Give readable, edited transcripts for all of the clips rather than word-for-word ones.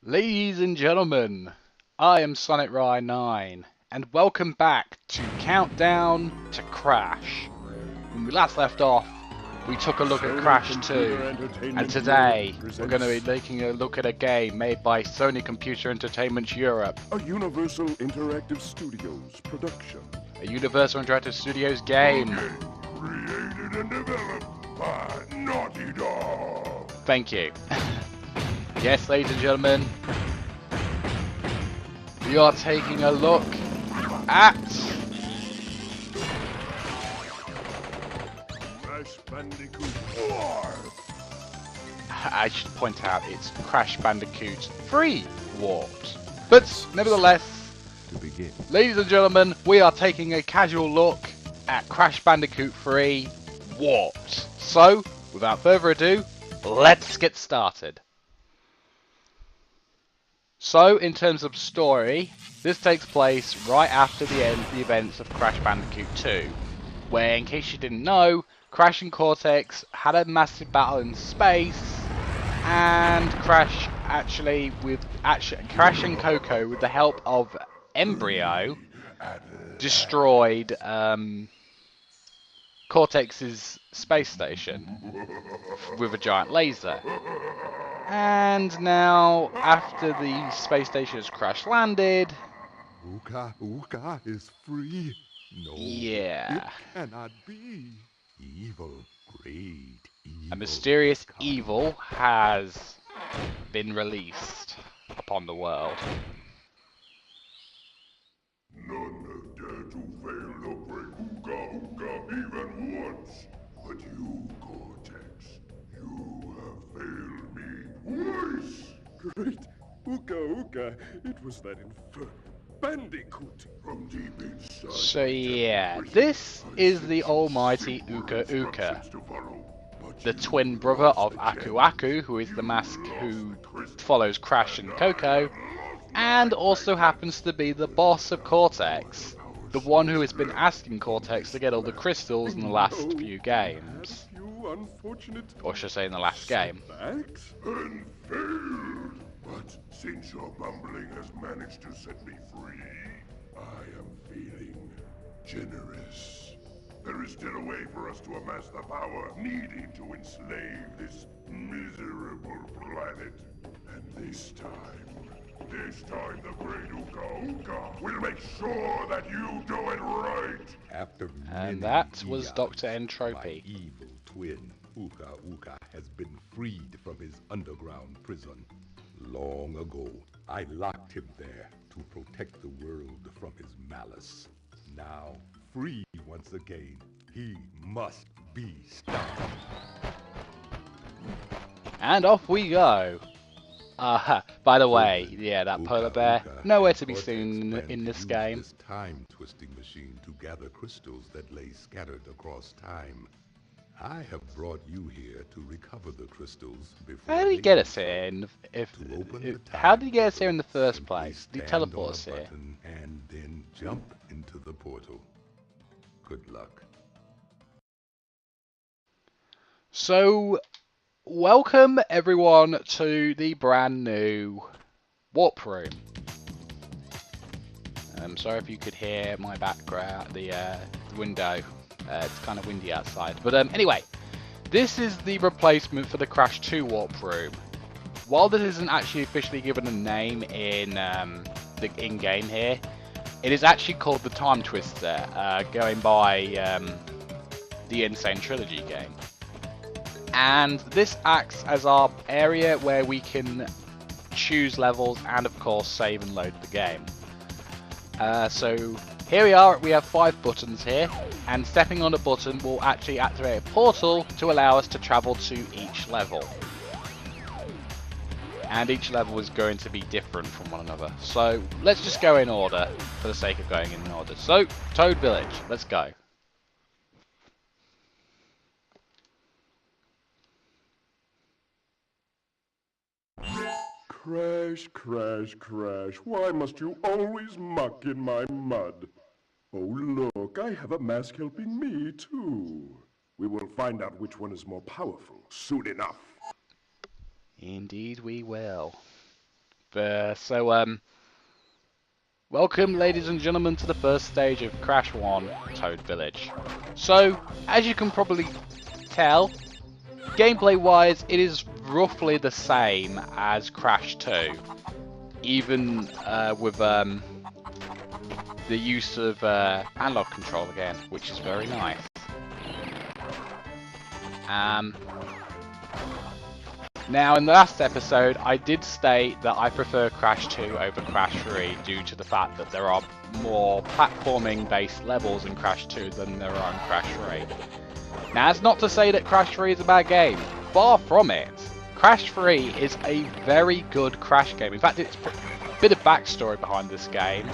Ladies and gentlemen, I am Sonic Rye 9, and welcome back to Countdown to Crash. When we last left off, we took a look at Crash 2, and today we're going to be taking a look at a game made by Sony Computer Entertainment Europe. A Universal Interactive Studios production. A Universal Interactive Studios game. Created and developed by Naughty Dog. Thank you. Yes, ladies and gentlemen, we are taking a look at Crash Bandicoot 4. I should point out it's Crash Bandicoot 3 Warped. But nevertheless, To begin, ladies and gentlemen, we are taking a casual look at Crash Bandicoot 3 Warped. So, without further ado, let's get started. So, in terms of story, this takes place right after the events of Crash Bandicoot 2, where, in case you didn't know, Crash and Cortex had a massive battle in space, and Crash and Coco, with the help of Embryo, destroyed Cortex's space station with a giant laser. And now, after the space station has crash landed, Uka is free. No, yeah, it cannot be. Evil, great evil. a mysterious has come. evil has been released upon the world. None dare to fail to break Uka even once. But you, Cortex, you have failed me twice. Great Uka, it was that infernal Bandicoot from deep inside. So yeah, this is the almighty Uka, the twin brother of Aku, who is the mask who follows Crash and Coco, and also happens to be the boss of Cortex, the one who has been asking Cortex to get all the crystals in the last few games. Or should I say in the last game. Setbacks? And failed. But since your bumbling has managed to set me free, I am feeling generous. There is still a way for us to amass the power needed to enslave this miserable planet. And this time the great Uka will make sure that you do it right. After And that was Dr. Entropy. my evil twin, Uka has been freed from his underground prison. Long ago, I locked him there to protect the world from his malice. Now, free once again, he must be stopped. And off we go. By the way, yeah, that polar bear, nowhere to be seen in this game. This time-twisting machine to gather crystals that lay scattered across time. I have brought you here to recover the crystals before. How did he they get go us here? How Did he get us here in the first place? Did he teleport us here? And then jump into the portal. Good luck. So, welcome everyone to the brand new warp room. I'm sorry if you could hear my background, the window. It's kind of windy outside. But anyway, this is the replacement for the Crash 2 warp room. While this isn't actually officially given a name in the in-game here, it is actually called the Time Twister, going by the Insane Trilogy game. And this acts as our area where we can choose levels and of course save and load the game. So here we are, we have 5 buttons here, and stepping on a button will actually activate a portal to allow us to travel to each level. And each level is going to be different from one another. So let's just go in order for the sake of going in order. So, Toad Village, let's go. Crash, why must you always muck in my mud? Oh look, I have a mask helping me too. We will find out which one is more powerful soon enough. Indeed we will. Welcome, ladies and gentlemen, to the first stage of Crash 1 Toad Village. So, as you can probably tell, gameplay-wise, it is roughly the same as Crash 2, even with the use of analog control again, which is very nice. Now, in the last episode, I did state that I prefer Crash 2 over Crash 3 due to the fact that there are more platforming-based levels in Crash 2 than there are in Crash 3. Now, that's not to say that Crash 3 is a bad game. Far from it. Crash 3 is a very good Crash game. In fact, it's a bit of backstory behind this game.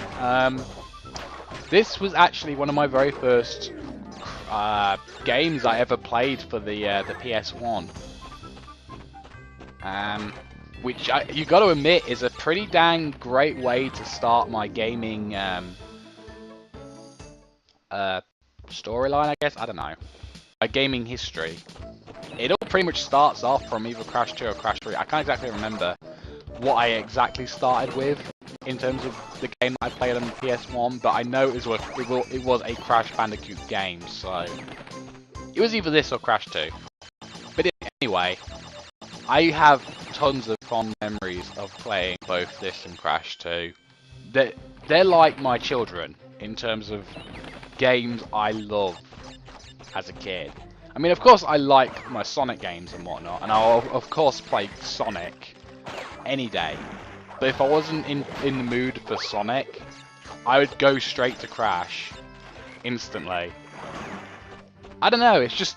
This was actually one of my very first games I ever played for the PS1. Which you got to admit is a pretty dang great way to start my gaming storyline, I guess. I don't know. A gaming history. It all pretty much starts off from either Crash 2 or Crash 3. I can't exactly remember what I exactly started with in terms of the game that I played on the PS1, but I know it was a Crash Bandicoot game, so it was either this or Crash 2. But anyway, I have tons of fond memories of playing both this and Crash 2. They're like my children in terms of games I love as a kid. I mean, of course, I like my Sonic games and whatnot, and I'll of course play Sonic any day. But if I wasn't in the mood for Sonic, I would go straight to Crash instantly. I don't know, it's just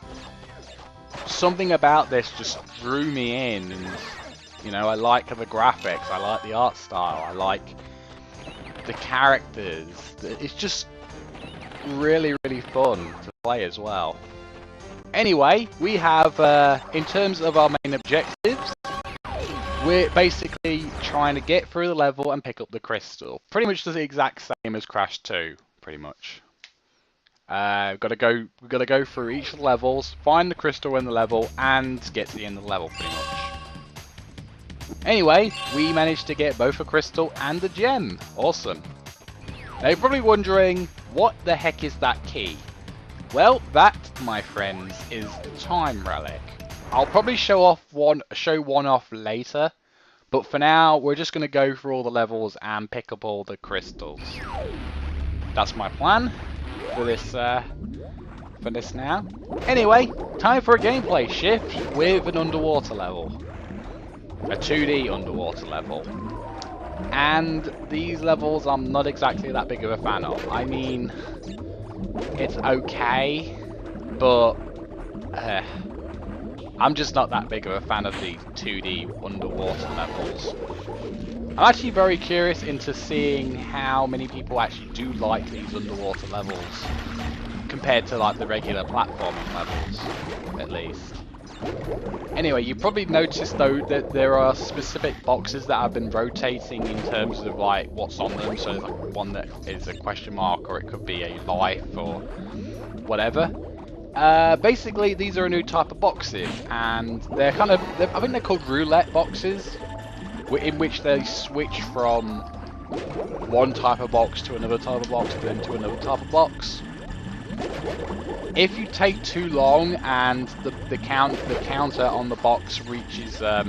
something about this just drew me in, and you know, I like the graphics, I like the art style, I like the characters. It's just really fun to play as well. Anyway, we have in terms of our main objectives, we're basically trying to get through the level and pick up the crystal. Pretty much the exact same as Crash 2, pretty much. We've got to go through each of the levels, find the crystal in the level, and get to the end of the level, pretty much. Anyway, we managed to get both a crystal and a gem. Awesome. Now you're probably wondering, what the heck is that key? Well, that, my friends, is Time Relic. I'll probably show one off later, but for now, we're just going to go through all the levels and pick up all the crystals. That's my plan for this now. Anyway, time for a gameplay shift with an underwater level. A 2D underwater level. And these levels I'm not exactly that big of a fan of. I mean, it's okay, but I'm just not that big of a fan of the 2D underwater levels. I'm actually very curious into seeing how many people actually do like these underwater levels compared to like the regular platforming levels, at least. Anyway, you probably noticed though that there are specific boxes that have been rotating in terms of like what's on them. So there's like one that is a question mark, or it could be a life or whatever. Basically, these are a new type of boxes, and they're I think they're called roulette boxes, in which they switch from one type of box to another type of box, then to another type of box. If you take too long and the counter on the box reaches, well,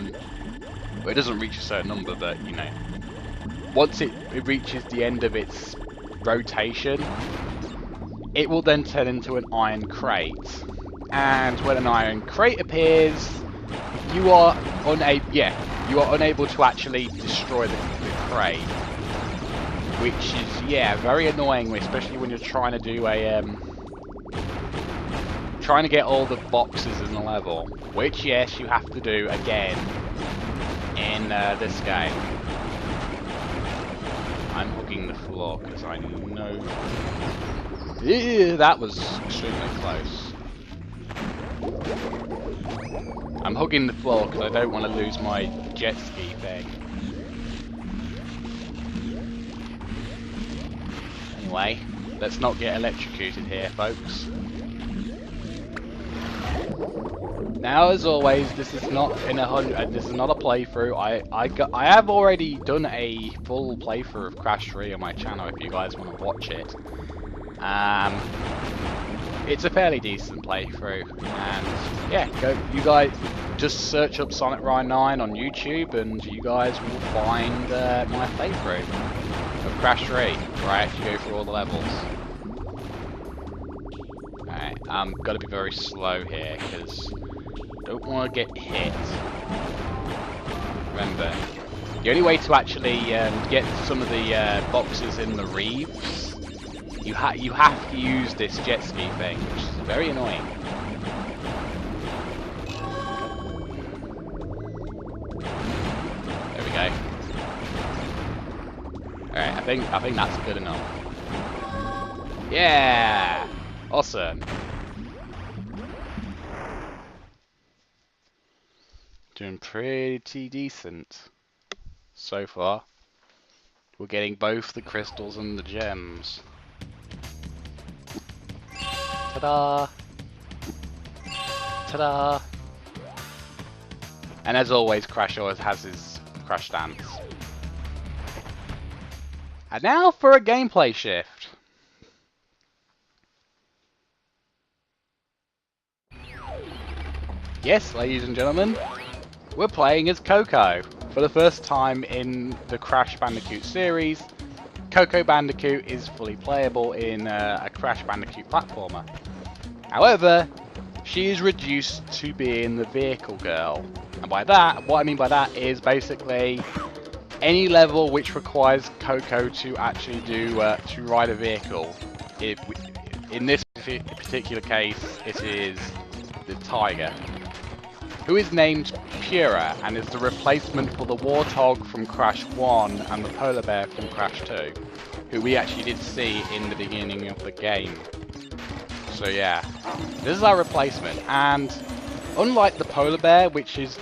it doesn't reach a certain number, but you know, once it reaches the end of its rotation, it will then turn into an iron crate. And when an iron crate appears, you are unable to actually destroy the crate, which is very annoying, especially when you're trying to do a trying to get all the boxes in the level, which yes, you have to do again in this game. I'm hugging the floor because I know that was extremely close. I'm hugging the floor because I don't want to lose my jet ski thing. Anyway, let's not get electrocuted here, folks. Now, as always, this is not this is not a playthrough. I have already done a full playthrough of Crash 3 on my channel. If you guys want to watch it, it's a fairly decent playthrough, and yeah, you guys just search up Sonic Ride 9 on YouTube, and you guys will find my playthrough of Crash 3, where I actually go through all the levels. Alright, I'm gotta be very slow here, because I don't want to get hit. Remember, the only way to actually get some of the boxes in the reefs, you have to use this jet ski thing, which is very annoying. There we go. Alright, I think that's good enough. Yeah! Awesome. Doing pretty decent so far. We're getting both the crystals and the gems. Ta-da! Ta-da! And as always, Crash always has his Crash dance. And now for a gameplay shift. Yes, ladies and gentlemen, we're playing as Coco. For the first time in the Crash Bandicoot series, Coco Bandicoot is fully playable in a Crash Bandicoot platformer. However, she is reduced to being the vehicle girl. And by that, what I mean by that is basically any level which requires Coco to actually to ride a vehicle. In this particular case, it is the Tiger, who is named Pura and is the replacement for the Warthog from Crash 1 and the Polar Bear from Crash 2, who we actually did see in the beginning of the game. So yeah, this is our replacement, and unlike the Polar Bear, which is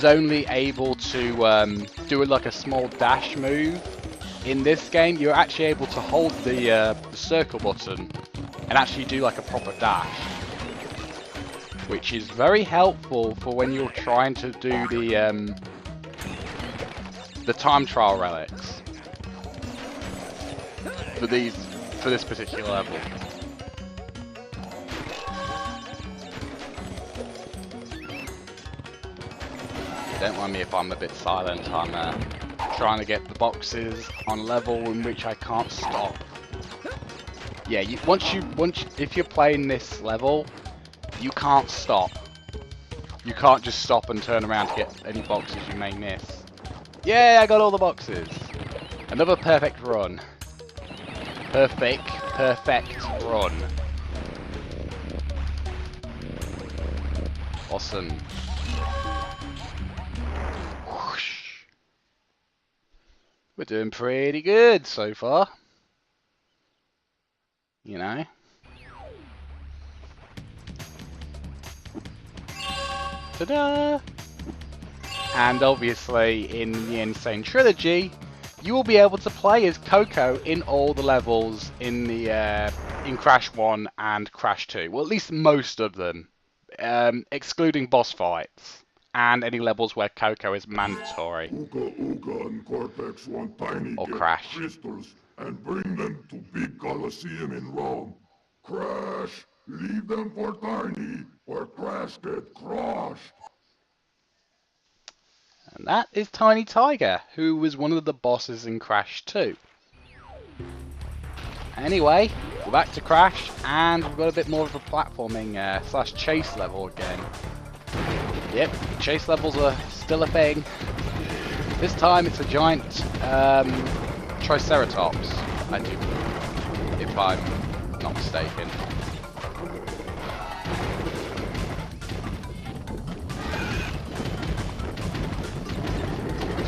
only able to do like a small dash move, in this game you're actually able to hold the circle button and actually do like a proper dash, which is very helpful for when you're trying to do the time trial relics for this particular level. Don't mind me if I'm a bit silent. I'm trying to get the boxes on a level in which I can't stop. Yeah, if you're playing this level, you can't stop. You can't just stop and turn around to get any boxes you may miss. Yeah, I got all the boxes. Another perfect run. Perfect run. Awesome. Whoosh. We're doing pretty good so far. You know. Ta-da! And obviously in the Insane Trilogy, you will be able to play as Coco in all the levels in Crash 1 and Crash 2. Well, at least most of them, excluding boss fights and any levels where Coco is mandatory. Uga Uga and Cortex want Tiny Or get Crash. crystals and bring them to Big Colosseum in Rome. Crash, leave them for Tiny, or Crash get crushed. And that is Tiny Tiger, who was one of the bosses in Crash 2. Anyway, we're back to Crash, and we've got a bit more of a platforming slash chase level again. Yep, chase levels are still a thing. This time it's a giant Triceratops, if I'm not mistaken.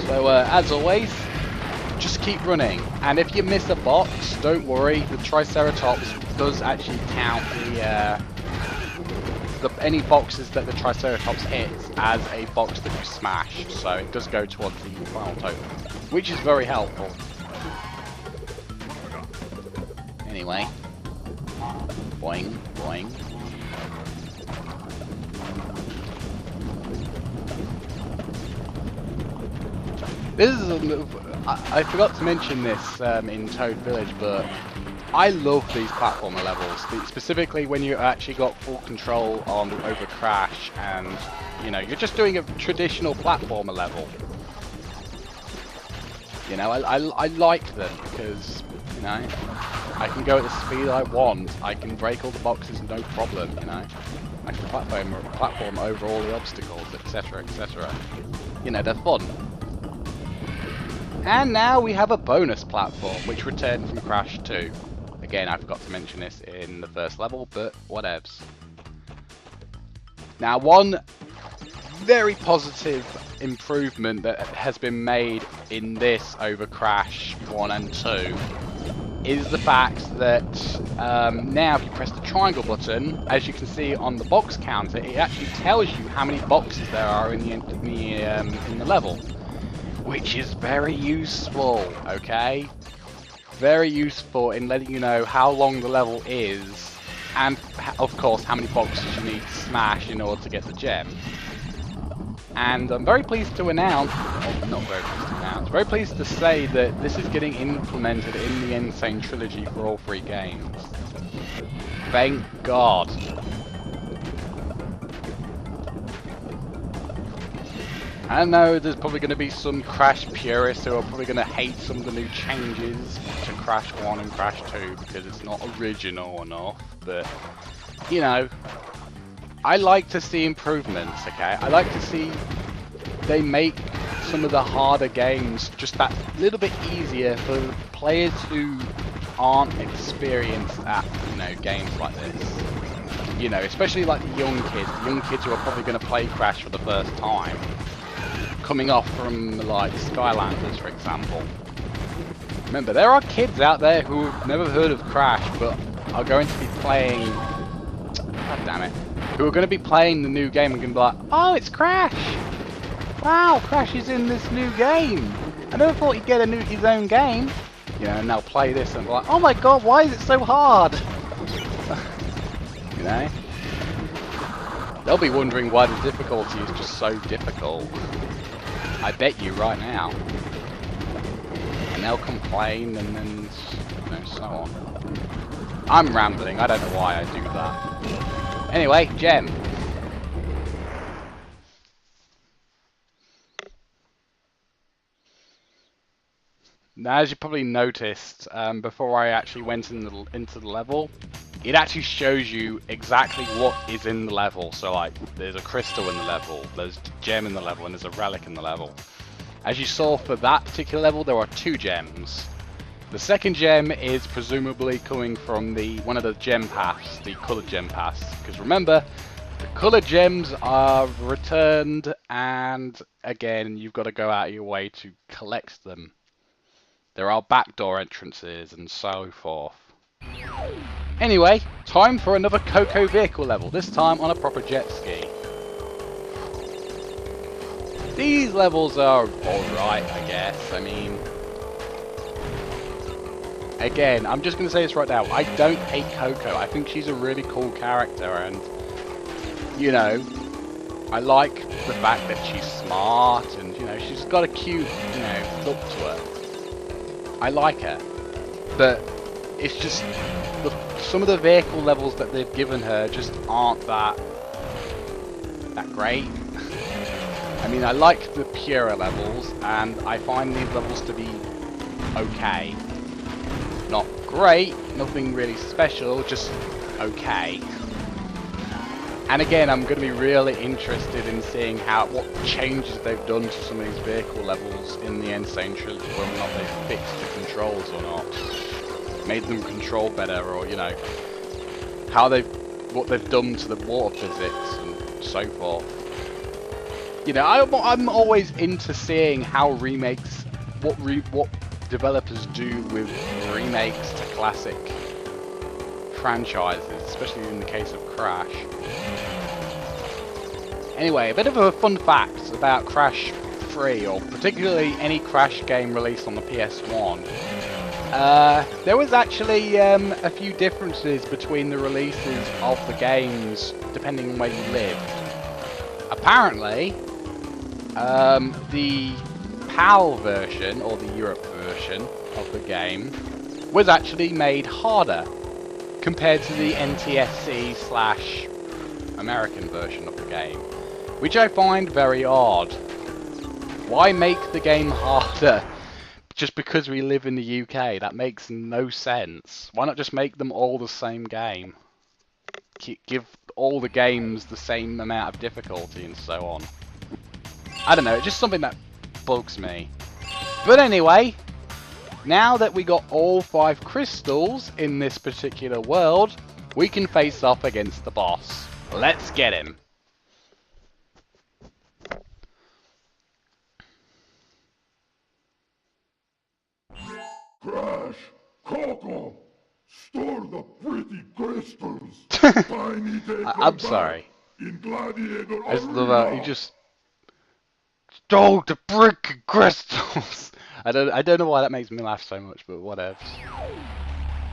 So as always, just keep running, and if you miss a box, don't worry, the Triceratops does actually count any boxes that the Triceratops hits as a box that you smash, so it does go towards the final total, which is very helpful. Anyway, boing, boing. This is I forgot to mention this in Toad Village, but I love these platformer levels, specifically when you actually got full control on over Crash, and you know you're just doing a traditional platformer level. You know, I like them because you know I can go at the speed I want. I can break all the boxes no problem. You know, I can platform over all the obstacles, etc., etc. You know, they're fun. And now we have a bonus platform, which returned from Crash 2. Again, I forgot to mention this in the first level, but whatevs. Now, one very positive improvement that has been made in this over Crash 1 and 2 is the fact that now if you press the triangle button, as you can see on the box counter, it actually tells you how many boxes there are in the level. Which is very useful, okay? Very useful in letting you know how long the level is, and of course how many boxes you need to smash in order to get the gem. And I'm very pleased to announce, not very pleased to announce, very pleased to say that this is getting implemented in the Insane Trilogy for all 3 games. Thank God. I know there's probably going to be some Crash purists who are probably going to hate some of the new changes to Crash 1 and Crash 2 because it's not original enough, but, you know, I like to see improvements, okay? I like to see they make some of the harder games just that little bit easier for players who aren't experienced at, you know, games like this. You know, especially like the young kids who are probably going to play Crash for the first time. Coming off from like Skylanders, for example. Remember, there are kids out there who have never heard of Crash, but are going to be playing. God damn it! Who are going to be playing the new game and going to be like, "Oh, it's Crash! Wow, Crash is in this new game. I never thought he'd get his own game." You know, and they'll play this and be like, "Oh my God, why is it so hard?" You know, they'll be wondering why the difficulty is just so difficult. I bet you right now. And they'll complain and then, you know, so on. I'm rambling, I don't know why I do that. Anyway, gem. Now, as you probably noticed, before I actually went into the level, it actually shows you exactly what is in the level. So like, there's a crystal in the level, there's a gem in the level, and there's a relic in the level. As you saw for that particular level, there are 2 gems. The second gem is presumably coming from one of the gem paths, the coloured gem paths. Because remember, the coloured gems are returned, and again, you've got to go out of your way to collect them. There are backdoor entrances and so forth. Anyway, time for another Coco vehicle level, this time on a proper jet ski. These levels are alright, I guess. I mean, again, I'm just going to say this right now. I don't hate Coco. I think she's a really cool character, and, you know, I like the fact that she's smart and, you know, she's got a cute, you know, look to her. I like her. But it's just some of the vehicle levels that they've given her just aren't that great. I mean, I like the purer levels, and I find these levels to be okay. Not great, nothing really special, just okay. And again, I'm going to be really interested in seeing what changes they've done to some of these vehicle levels in the Insane Trilogy, whether or not they've fixed the controls or not. Made them control better, or, you know, what they've done to the water physics and so forth. You know, I'm always into seeing how remakes, what developers do with remakes to classic franchises, especially in the case of Crash. Anyway, a bit of a fun fact about Crash 3, or particularly any Crash game released on the PS1. There was actually a few differences between the releases of the games, depending on where you lived. Apparently, the PAL version, or the Europe version of the game, was actually made harder compared to the NTSC slash American version of the game, which I find very odd. Why make the game harder just because we live in the UK? That makes no sense. Why not just make them all the same game? Give all the games the same amount of difficulty and so on. I don't know, it's just something that bugs me. But anyway, now that we got all 5 crystals in this particular world, we can face off against the boss. Let's get him. Crash! Coco! Store the pretty crystals! Tiny take I'm sorry. in Gladiator I just love Arena. how he just stole the brick crystals. I don't know why that makes me laugh so much, but whatever.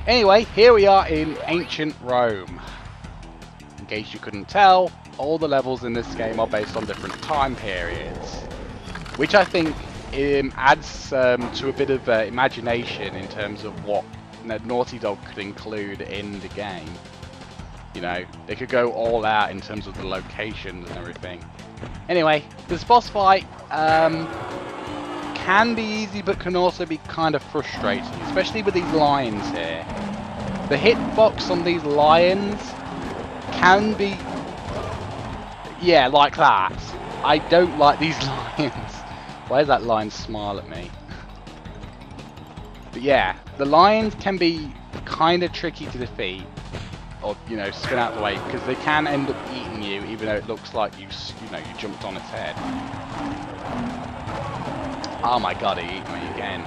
Anyway, here we are in ancient Rome. In case you couldn't tell, all the levels in this game are based on different time periods, which I think adds to a bit of imagination in terms of what Naughty Dog could include in the game. You know, they could go all out in terms of the locations and everything. Anyway, this boss fight can be easy but can also be kind of frustrating, especially with these lions here. The hitbox on these lions can be, yeah, like that. I don't like these lions. Why does that lion smile at me? But yeah, the lions can be kind of tricky to defeat, or you know, spin out the way, because they can end up eating you, even though it looks like you jumped on its head. Oh my god, it ate me again.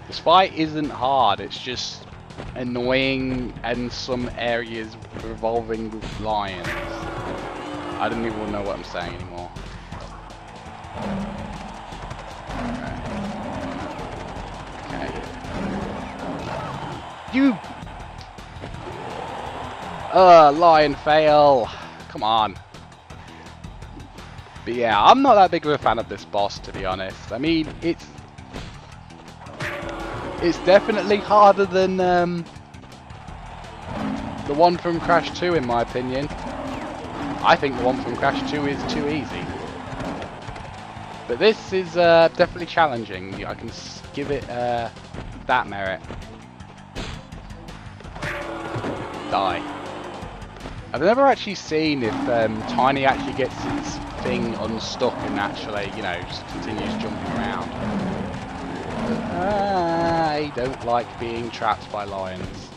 This fight isn't hard, it's just annoying in some areas revolving with lions. I don't even know what I'm saying anymore. Okay. You! Lion fail! Come on. But yeah, I'm not that big of a fan of this boss, to be honest. I mean, it's definitely harder than the one from Crash 2, in my opinion. I think the one from Crash 2 is too easy. But this is definitely challenging. I can give it that merit. Die. I've never actually seen if Tiny actually gets its thing unstuck and actually, you know, just continues jumping around. I don't like being trapped by lions.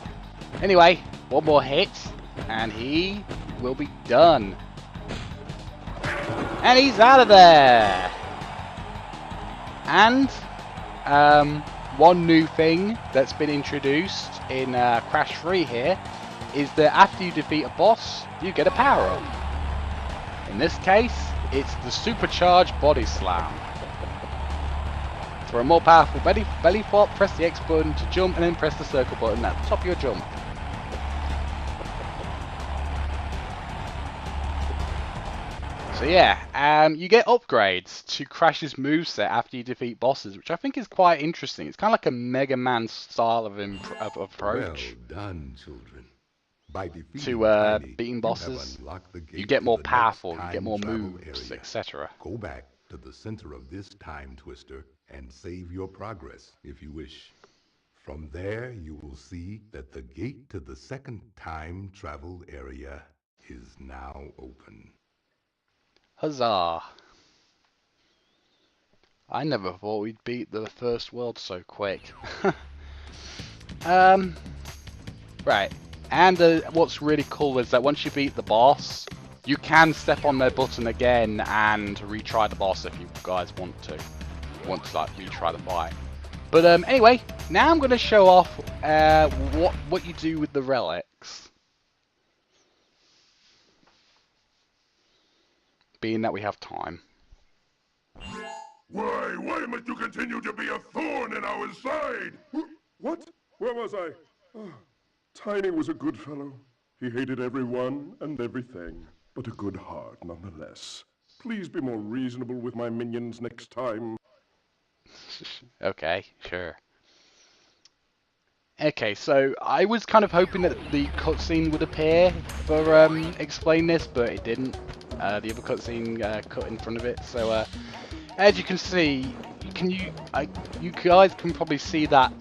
Anyway, one more hit, and he will be done. And he's out of there! And, one new thing that's been introduced in Crash 3 here is that after you defeat a boss, you get a power-up. In this case, it's the supercharged body slam. For a more powerful belly flop, press the X button to jump and then press the circle button at the top of your jump. So yeah, you get upgrades to Crash's moveset after you defeat bosses, which I think is quite interesting. It's kind of like a Mega Man style of approach. Well done, children. By defeating To Tiny, beating bosses, you get more to the powerful, next you get more time travel moves, area. etc. Go back to the center of this time twister and save your progress if you wish. From there, you will see that the gate to the second time travel area is now open. Huzzah! I never thought we'd beat the first world so quick. Right. And what's really cool is that once you beat the boss, you can step on their button again and retry the boss if you guys want to like retry the fight. But anyway, now I'm going to show off what you do with the relics. Being that we have time. Why must you continue to be a thorn in our side? What? Where was I? Oh, Tiny was a good fellow. He hated everyone and everything, but a good heart nonetheless. Please be more reasonable with my minions next time. Okay, sure. Okay, so I was kind of hoping that the cutscene would appear for explain this, but it didn't. The other cutscene cut in front of it. So as you can see, you guys can probably see that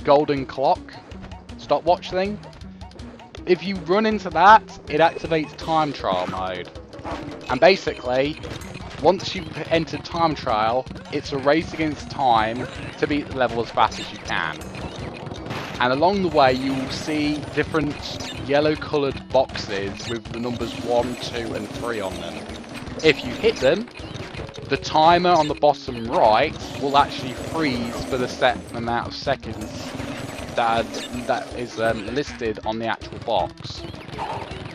golden clock stopwatch thing. If you run into that, it activates time trial mode, and basically, once you've entered time trial, it's a race against time to beat the level as fast as you can. And along the way, you will see different yellow coloured boxes with the numbers 1, 2 and 3 on them. If you hit them, the timer on the bottom right will actually freeze for the set amount of seconds that is listed on the actual box.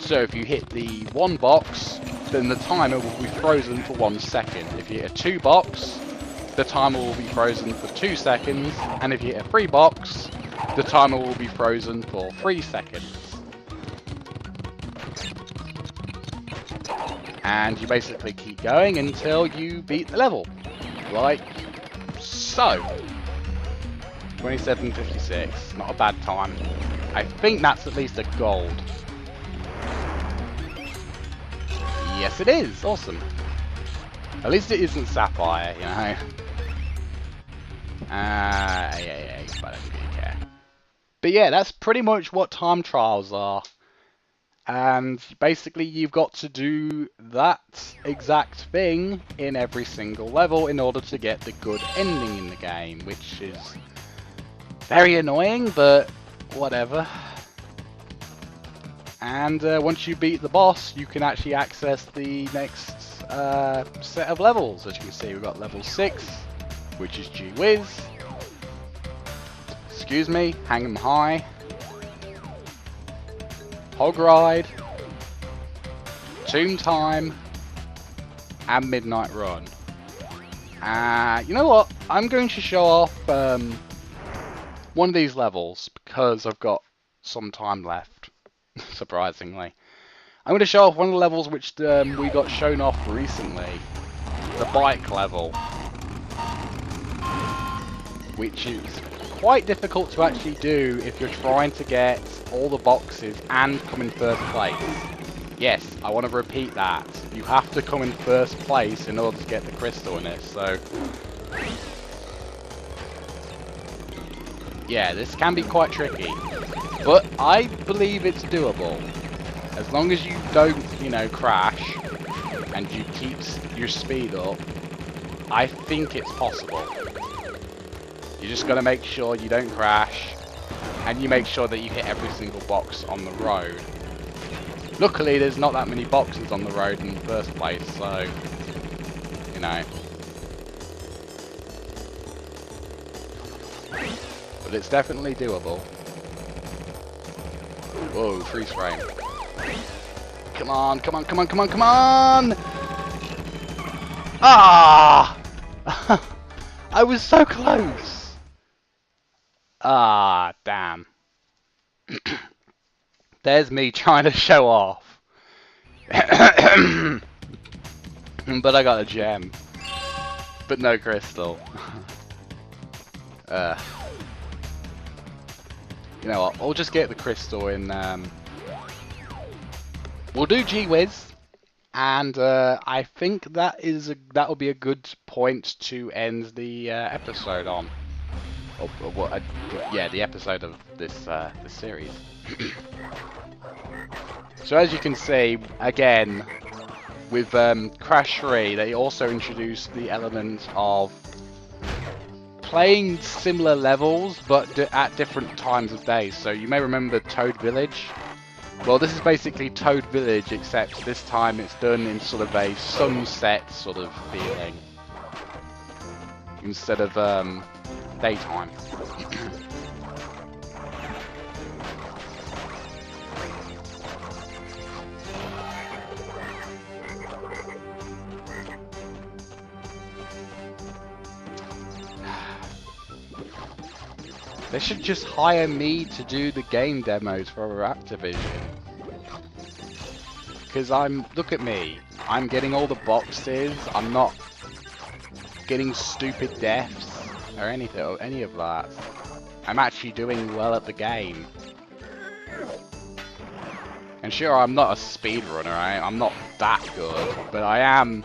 So if you hit the 1 box, then the timer will be frozen for 1 second. If you hit a 2 box, the timer will be frozen for 2 seconds, and if you hit a 3 box, the timer will be frozen for 3 seconds. And you basically keep going until you beat the level. Like so. 27:56, not a bad time. I think that's at least a gold. Yes it is, awesome. At least it isn't sapphire, you know. Yeah, but I don't really care. But yeah, that's pretty much what time trials are. And basically you've got to do that exact thing in every single level in order to get the good ending in the game, which is very annoying, but whatever. And once you beat the boss, you can actually access the next set of levels. As you can see, we've got level 6, which is Gee Whiz. Excuse me, Hang 'em High. Hog Ride. Tomb Time. And Midnight Run. You know what? I'm going to show off one of these levels because I've got some time left, surprisingly. I'm going to show off one of the levels which we got shown off recently. The bike level. Which is quite difficult to actually do if you're trying to get all the boxes and come in first place. Yes, I want to repeat that. You have to come in first place in order to get the crystal in this, so... yeah, this can be quite tricky. But I believe it's doable. As long as you don't, you know, crash, and you keep your speed up, I think it's possible. You just gotta make sure you don't crash, and you make sure that you hit every single box on the road. Luckily, there's not that many boxes on the road in the first place, so, you know. But it's definitely doable. Whoa, freeze frame. Come on, come on, come on, come on, come on! Ah! I was so close! Ah, damn. There's me trying to show off. But I got a gem. But no crystal. You know what, I'll just get the crystal in, we'll do Gee Whiz, and I think that will be a good point to end the episode on. Yeah, the episode of this series. So as you can see, again, with Crash 3, they also introduced the element of playing similar levels, but at different times of day. So you may remember Toad Village. Well, this is basically Toad Village, except this time it's done in sort of a sunset sort of feeling, instead of daytime. They should just hire me to do the game demos for Activision. Because look at me. I'm getting all the boxes. I'm not getting stupid deaths or anything or any of that. I'm actually doing well at the game. And sure, I'm not a speedrunner, right? I'm not that good, but I am,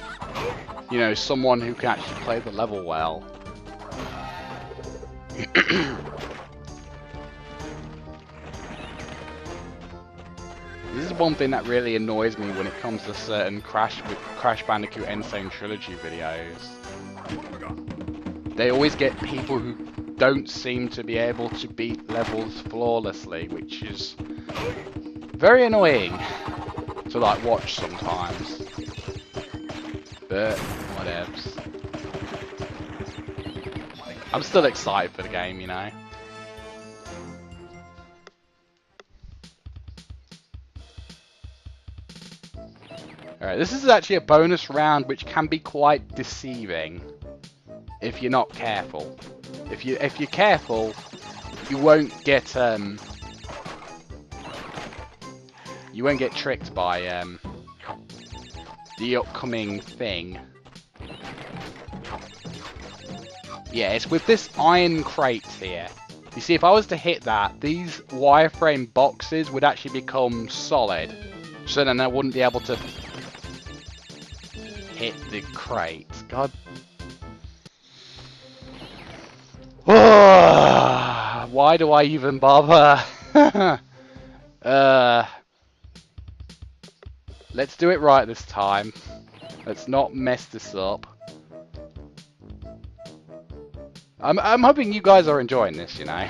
you know, someone who can actually play the level well. This is one thing that really annoys me when it comes to certain Crash Bandicoot and Sane Trilogy videos. They always get people who don't seem to be able to beat levels flawlessly, which is very annoying to like watch sometimes. But whatevs. I'm still excited for the game, you know. Alright, this is actually a bonus round which can be quite deceiving if you're not careful. If you're careful, you won't get tricked by the upcoming thing. Yeah, it's with this iron crate here. You see, if I was to hit that, these wireframe boxes would actually become solid. So then I wouldn't be able to hit the crate. God. Why do I even bother? Let's do it right this time. Let's not mess this up. I'm hoping you guys are enjoying this, you know.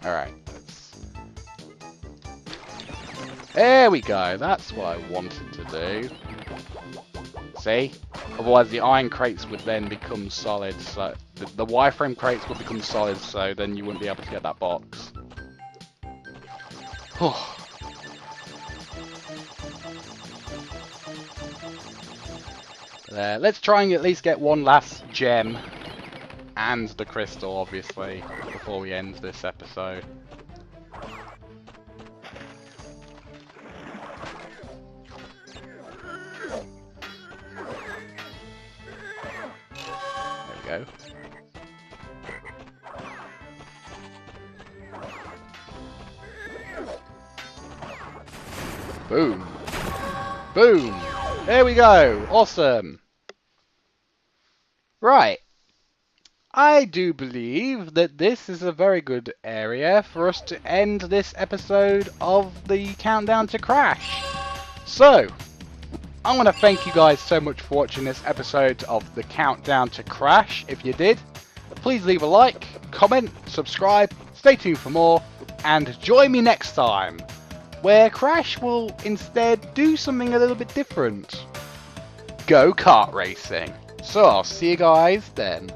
Alright. There we go. That's what I wanted to do. See? Otherwise the iron crates would then become solid, so the wireframe crates would become solid, so then you wouldn't be able to get that box. Let's try and at least get one last gem and the crystal, obviously, before we end this episode. Go. Boom. Boom. There we go. Awesome. Right. I do believe that this is a very good area for us to end this episode of the Countdown to Crash. So, I want to thank you guys so much for watching this episode of the Countdown to Crash. If you did, please leave a like, comment, subscribe, stay tuned for more, and join me next time, where Crash will instead do something a little bit different. Go kart racing. So I'll see you guys then.